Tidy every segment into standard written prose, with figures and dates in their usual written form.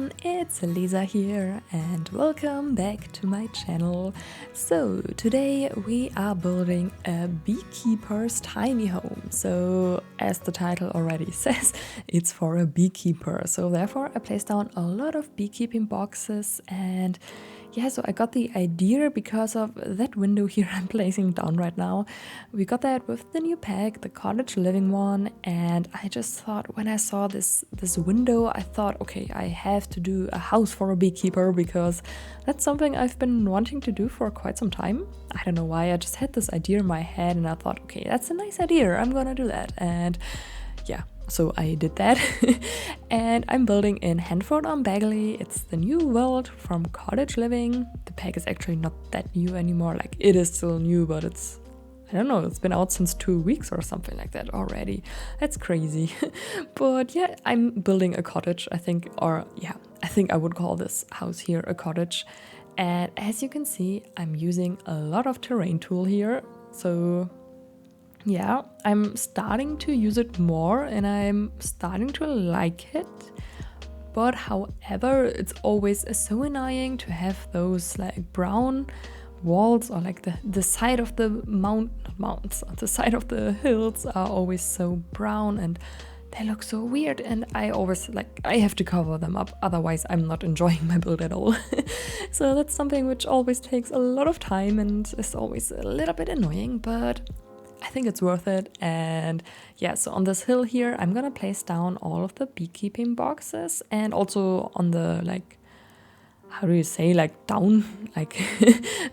everyone, it's Lisa here and welcome back to my channel. So today we are building a beekeeper's tiny home. So as the title already says, it's for a beekeeper. So therefore I placed down a lot of beekeeping boxes and yeah, so I got the idea because of that window here I'm placing down right now. We got that with the new pack, the cottage living one, and I just thought when I saw this window, I thought, okay, I have to do a house for a beekeeper because that's something I've been wanting to do for quite some time. I don't know why, I just had this idea in my head and I thought, okay, that's a nice idea, I'm gonna do that. And yeah, so I did that and I'm building in Henford on Bagley. It's the new world from cottage living. The pack is actually not that new anymore, like it is still new, but it's, I don't know, it's been out since 2 weeks or something like that already. That's crazy. But yeah, I'm building a cottage, I think, or yeah, I think I would call this house here a cottage. And as you can see, I'm using a lot of terrain tool here. So yeah, I'm starting to use it more and I'm starting to like it. But however, it's always so annoying to have those like brown walls or like the side of the the side of the hills are always so brown and they look so weird, and I always I have to cover them up, otherwise I'm not enjoying my build at all. So that's something which always takes a lot of time and is always a little bit annoying, but I think it's worth it. And yeah, so on this hill here I'm gonna place down all of the beekeeping boxes, and also on the how do you say, down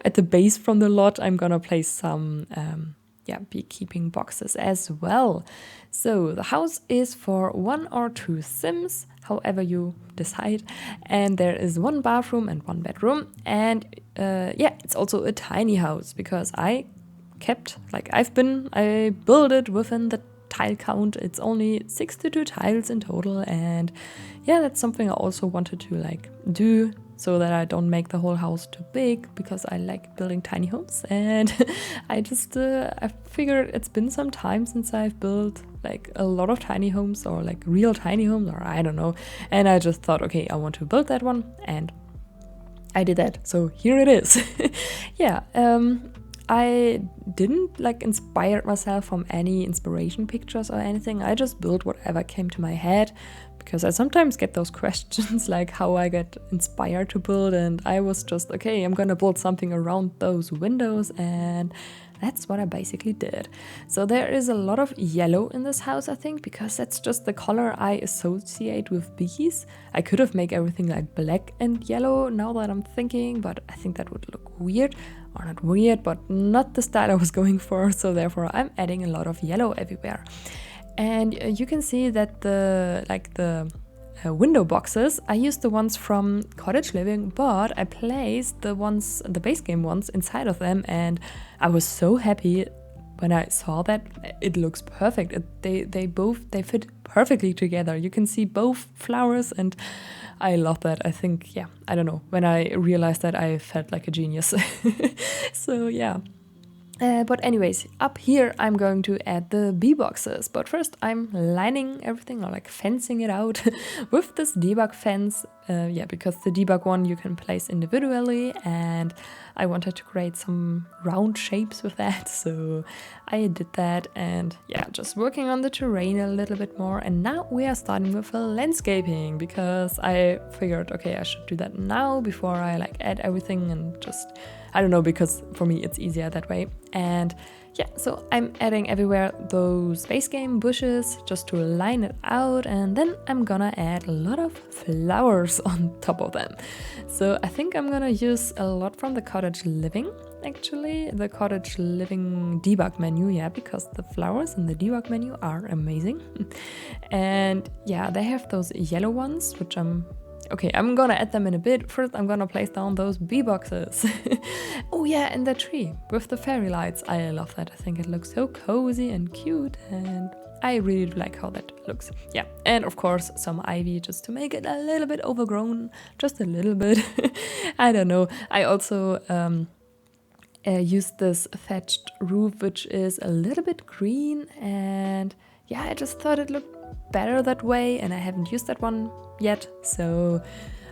at the base from the lot I'm gonna place some beekeeping boxes as well. So the house is for 1 or 2 sims, however you decide, and there is 1 bathroom and 1 bedroom, and it's also a tiny house because I built it within the tile count. It's only 62 tiles in total, and yeah, that's something I also wanted to do so that I don't make the whole house too big, because I like building tiny homes. And I just I figured it's been some time since I've built a lot of tiny homes, or real tiny homes, or I don't know, and I just thought, okay, I want to build that one, and I did that, so here it is. Yeah, I didn't inspire myself from any inspiration pictures or anything. I just built whatever came to my head, because I sometimes get those questions like how I get inspired to build, and I was just, okay, I'm gonna build something around those windows, and that's what I basically did. So there is a lot of yellow in this house, I think, because that's just the color I associate with bees. I could have made everything black and yellow now that I'm thinking, but I think that would look weird. Or not weird, but not the style I was going for. So therefore I'm adding a lot of yellow everywhere. And you can see that the window boxes, I used the ones from Cottage Living, but I placed the base game ones inside of them, and I was so happy when I saw that. It looks perfect. They fit perfectly together. You can see both flowers, and I love that. I think, yeah, I don't know, when I realized that I felt like a genius. So yeah. But anyways, up here I'm going to add the bee boxes, but first I'm lining everything, or fencing it out with this debug fence, because the debug one you can place individually, and I wanted to create some round shapes with that, so I did that. And yeah, just working on the terrain a little bit more, and now we are starting with landscaping, because I figured, okay, I should do that now before I add everything, and just, I don't know, because for me it's easier that way. And yeah, so I'm adding everywhere those base game bushes just to line it out, and then I'm gonna add a lot of flowers on top of them. So I think I'm gonna use a lot from the cottage living, actually, the cottage living debug menu, yeah, because the flowers in the debug menu are amazing. And yeah, they have those yellow ones, which I'm gonna add them in a bit. First, I'm gonna place down those bee boxes. Oh yeah, and the tree with the fairy lights. I love that. I think it looks so cozy and cute, and I really like how that looks. Yeah, and of course some ivy just to make it a little bit overgrown, just a little bit. I don't know. I also used this thatched roof, which is a little bit green, and yeah, I just thought it looked better that way, and I haven't used that one yet, so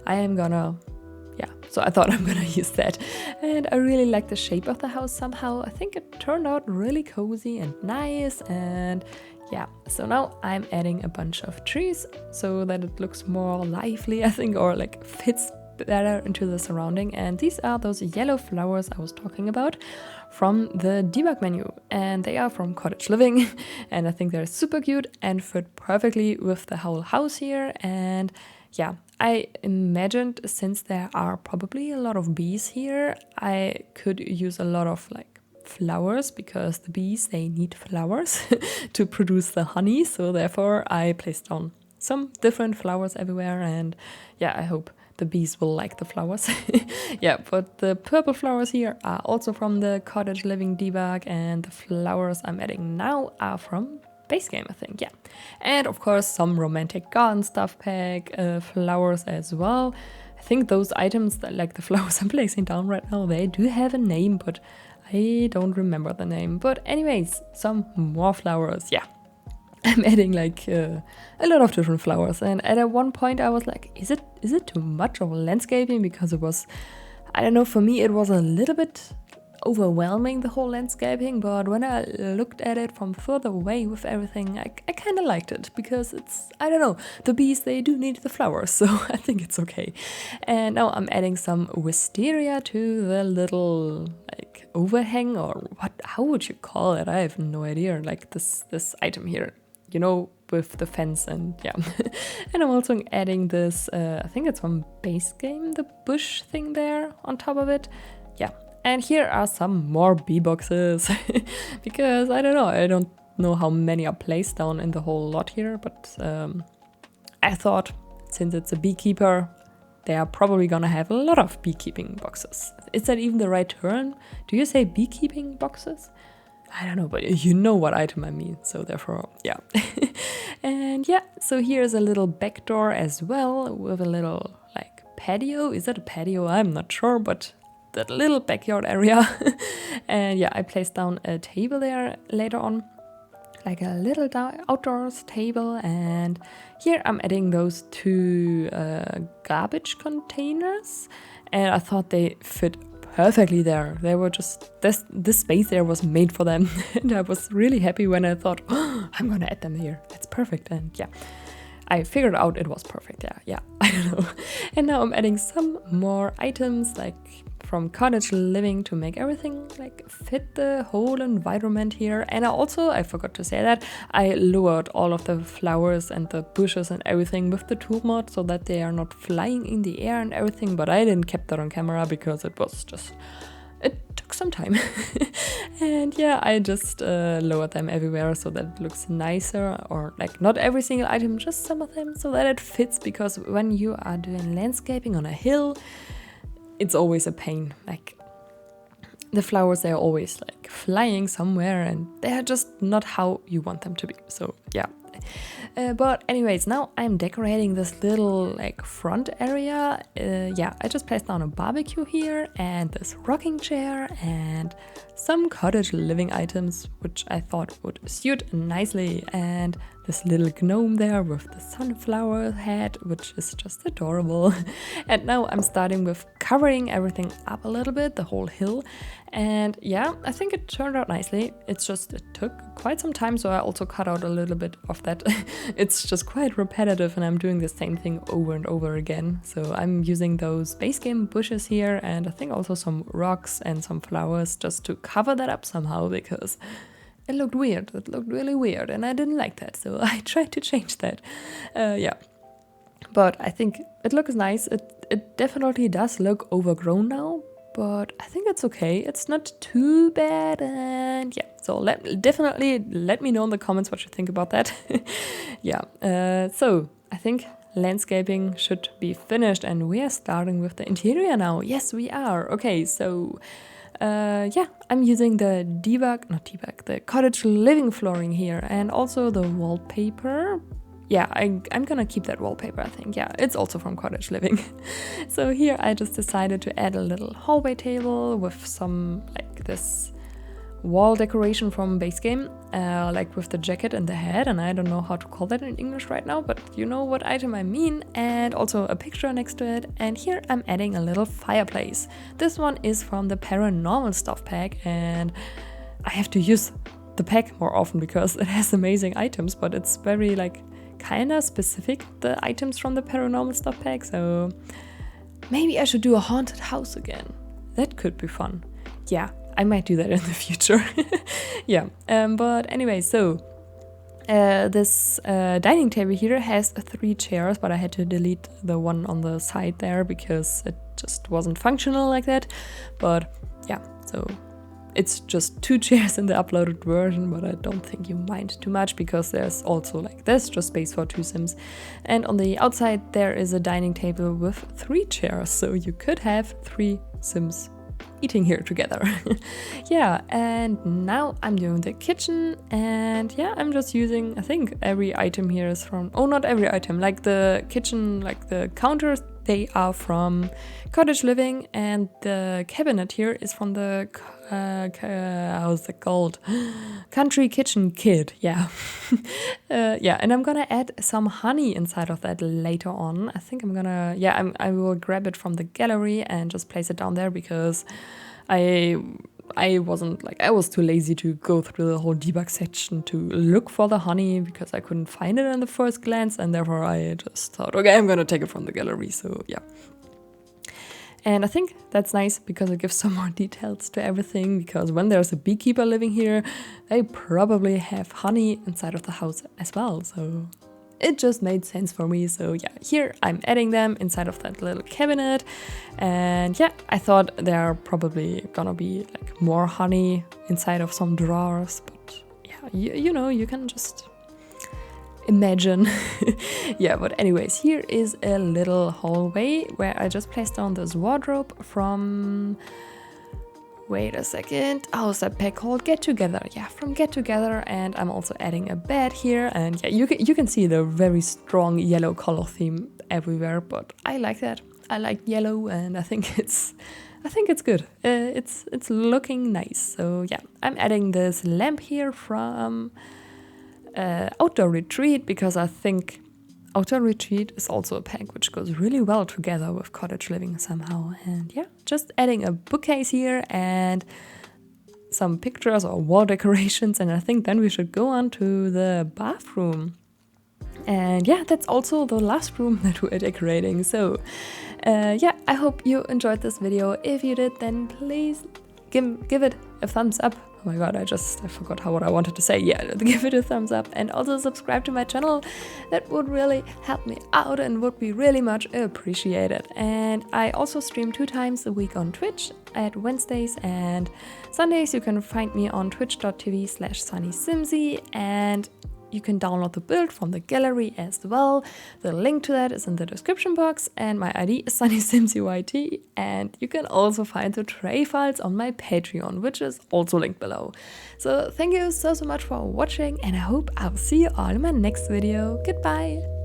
I am gonna, yeah, so I thought I'm gonna use that. And I really like the shape of the house somehow. I think it turned out really cozy and nice. And yeah, so now I'm adding a bunch of trees so that it looks more lively, I think, or like fits better into the surrounding. And these are those yellow flowers I was talking about from the debug menu, and they are from Cottage Living. And I think they're super cute and fit perfectly with the whole house here. And yeah, I imagined, since there are probably a lot of bees here, I could use a lot of like flowers, because the bees, they need flowers to produce the honey. So therefore I placed down some different flowers everywhere, and yeah, I hope the bees will like the flowers. Yeah, but the purple flowers here are also from the Cottage Living debug, and the flowers I'm adding now are from base game, I think, yeah. And of course some romantic garden stuff pack flowers as well. I think those items, that, like the flowers I'm placing down right now, they do have a name, but I don't remember the name. But anyways, some more flowers, yeah. I'm adding like a lot of different flowers, and at one point I was like, is it too much of landscaping? Because it was, I don't know, for me it was a little bit overwhelming, the whole landscaping, but when I looked at it from further away with everything, I kind of liked it, because it's, I don't know, the bees, they do need the flowers, so I think it's okay. And now I'm adding some wisteria to the little like overhang, or what, how would you call it? I have no idea, like this item here, you know, with the fence, and yeah. And I'm also adding this, I think it's from base game, the bush thing there on top of it, yeah. And here are some more bee boxes, because I don't know how many are placed down in the whole lot here, but I thought, since it's a beekeeper, they are probably gonna have a lot of beekeeping boxes. Is that even the right term? Do you say beekeeping boxes? I don't know, but you know what item I mean, so therefore, yeah. And yeah, so here's a little back door as well, with a little like patio. Is that a patio? I'm not sure, but that little backyard area. And yeah, I placed down a table there later on, like a little outdoors table. And here I'm adding those two garbage containers, and I thought they fit perfectly there. They were just, this space there was made for them. And I was really happy when I thought, oh, I'm gonna add them here, that's perfect. And yeah, I figured out it was perfect. Yeah, I don't know. And now I'm adding some more items, like from Cottage Living, to make everything like fit the whole environment here. And I forgot to say that, I lowered all of the flowers and the bushes and everything with the tool mod, so that they are not flying in the air and everything, but I didn't keep that on camera because it was just, it took some time. And yeah, I just lowered them everywhere so that it looks nicer, or like not every single item, just some of them, so that it fits, because when you are doing landscaping on a hill, it's always a pain. Like the flowers, they're always like flying somewhere, and they're just not how you want them to be. So yeah. But anyways, now I'm decorating this little like front area. Yeah, I just placed down a barbecue here, and this rocking chair, and some Cottage Living items, which I thought would suit nicely, and this little gnome there with the sunflower head, which is just adorable. And now I'm starting with covering everything up a little bit, the whole hill. And yeah, I think it turned out nicely. It's just, it took quite some time, so I also cut out a little bit of that. It's just quite repetitive, and I'm doing the same thing over and over again. So I'm using those base game bushes here, and I think also some rocks and some flowers, just to cover that up somehow, because it looked weird. It looked really weird, and I didn't like that, so I tried to change that. Yeah, but I think it looks nice. It definitely does look overgrown now, but I think it's okay. It's not too bad, and yeah, so definitely let me know in the comments what you think about that. Yeah, so I think landscaping should be finished, and we are starting with the interior now. Yes, we are. Okay, so yeah, I'm using the the Cottage Living flooring here, and also the wallpaper. Yeah, I'm gonna keep that wallpaper, I think. Yeah, it's also from Cottage Living. So here I just decided to add a little hallway table with some like this wall decoration from base game, like with the jacket and the head, and I don't know how to call that in English right now, but you know what item I mean, and also a picture next to it. And here I'm adding a little fireplace. This one is from the paranormal stuff pack, and I have to use the pack more often because it has amazing items, but it's very like kind of specific, the items from the paranormal stuff pack. So maybe I should do a haunted house again. That could be fun. Yeah, I might do that in the future. Yeah, but anyway, so this dining table here has 3 chairs, but I had to delete the one on the side there because it just wasn't functional like that. But yeah, so it's just 2 chairs in the uploaded version, but I don't think you mind too much because there's also like this, just space for 2 Sims. And on the outside there is a dining table with 3 chairs, so you could have 3 Sims eating here together. Yeah, and now I'm doing the kitchen, and yeah, I'm just using, I think every item here is from, oh, not every item, like the kitchen, like the counters, they are from Cottage Living, and the cabinet here is from the how's it called? Country Kitchen Kit. Yeah. Yeah, and I'm gonna add some honey inside of that later on. I think I'm gonna, yeah, I will grab it from the gallery and just place it down there because I wasn't like, I was too lazy to go through the whole debug section to look for the honey because I couldn't find it in the first glance, and therefore I just thought, okay, I'm gonna take it from the gallery. So yeah. And I think that's nice because it gives some more details to everything, because when there's a beekeeper living here, they probably have honey inside of the house as well. So it just made sense for me. So yeah, here I'm adding them inside of that little cabinet. And yeah, I thought there are probably gonna be like more honey inside of some drawers, but yeah, you know, you can just imagine. Yeah, but anyways, here is a little hallway where I just placed down this wardrobe from, wait a second, how's that pack called? Get Together. Yeah, from Get Together. And I'm also adding a bed here, and yeah, you can see the very strong yellow color theme everywhere, but I like that. I like yellow, and I think it's good. It's looking nice. So yeah, I'm adding this lamp here from Outdoor Retreat, because I think Outdoor Retreat is also a pack which goes really well together with Cottage Living somehow. And yeah, just adding a bookcase here and some pictures or wall decorations, and I think then we should go on to the bathroom. And yeah, that's also the last room that we're decorating. So yeah, I hope you enjoyed this video. If you did, then please give it a thumbs up. Oh my god, I forgot what I wanted to say. Yeah, give it a thumbs up, and also subscribe to my channel. That would really help me out and would be really much appreciated. And I also stream 2 times a week on Twitch, at Wednesdays and Sundays. You can find me on twitch.tv/sunnysimsie, and you can download the build from the gallery as well. The link to that is in the description box, and my ID is sunnysimsieyt, and you can also find the tray files on my Patreon, which is also linked below. So thank you so much for watching, and I hope I'll see you all in my next video. Goodbye!